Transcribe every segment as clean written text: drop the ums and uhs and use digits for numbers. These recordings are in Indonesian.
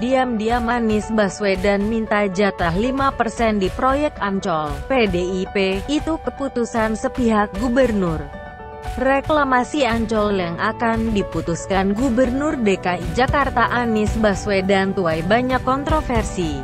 Diam-diam Anies Baswedan minta jatah 5% di proyek Ancol, PDIP, itu keputusan sepihak gubernur. Reklamasi Ancol yang akan diputuskan Gubernur DKI Jakarta Anies Baswedan tuai banyak kontroversi.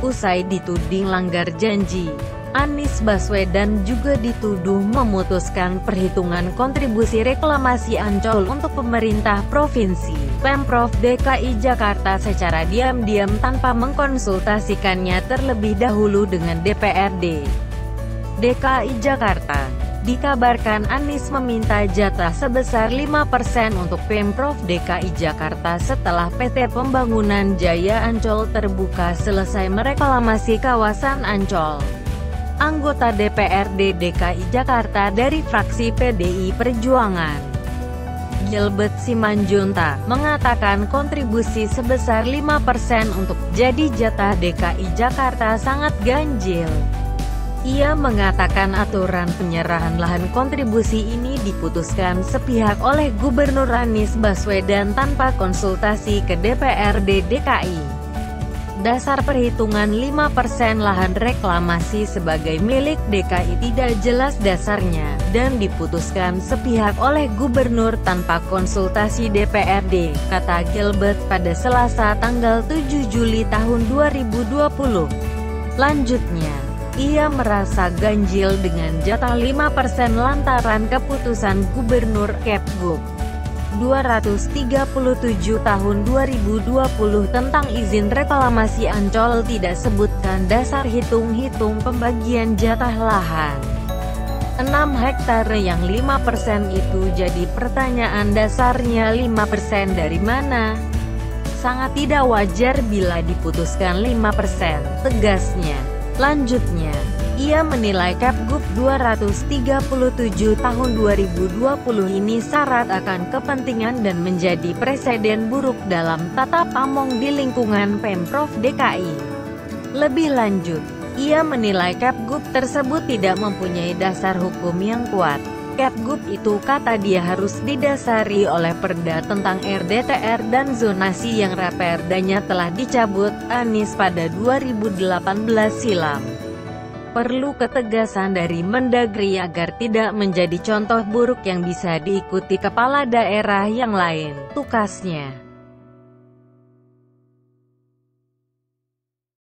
Usai dituding langgar janji, Anies Baswedan juga dituduh memutuskan perhitungan kontribusi reklamasi Ancol untuk pemerintah provinsi, Pemprov DKI Jakarta secara diam-diam tanpa mengkonsultasikannya terlebih dahulu dengan DPRD DKI Jakarta. Dikabarkan Anies meminta jatah sebesar 5% untuk Pemprov DKI Jakarta setelah PT Pembangunan Jaya Ancol Terbuka selesai mereklamasi kawasan Ancol. Anggota DPRD DKI Jakarta dari fraksi PDI Perjuangan, Gilbert Simanjuntak, mengatakan kontribusi sebesar 5% untuk jadi jatah DKI Jakarta sangat ganjil. Ia mengatakan aturan penyerahan lahan kontribusi ini diputuskan sepihak oleh Gubernur Anies Baswedan tanpa konsultasi ke DPRD DKI. Dasar perhitungan 5% lahan reklamasi sebagai milik DKI tidak jelas dasarnya, dan diputuskan sepihak oleh Gubernur tanpa konsultasi DPRD, kata Gilbert pada Selasa tanggal 7 Juli tahun 2020. Lanjutnya, ia merasa ganjil dengan jatah 5% lantaran keputusan Gubernur Kepgub 237 tahun 2020 tentang izin reklamasi Ancol tidak sebutkan dasar hitung-hitung pembagian jatah lahan 6 hektar yang 5% itu. Jadi pertanyaan dasarnya 5% dari mana? Sangat tidak wajar bila diputuskan 5%, tegasnya. Lanjutnya, ia menilai Kepgub 237 tahun 2020 ini syarat akan kepentingan dan menjadi presiden buruk dalam tata pamong di lingkungan Pemprov DKI. Lebih lanjut, ia menilai Kepgub tersebut tidak mempunyai dasar hukum yang kuat. Kepgub itu, kata dia, harus didasari oleh Perda tentang RDTR dan zonasi yang raperdanya telah dicabut Anies pada 2018 silam. Perlu ketegasan dari Mendagri agar tidak menjadi contoh buruk yang bisa diikuti kepala daerah yang lain, tukasnya.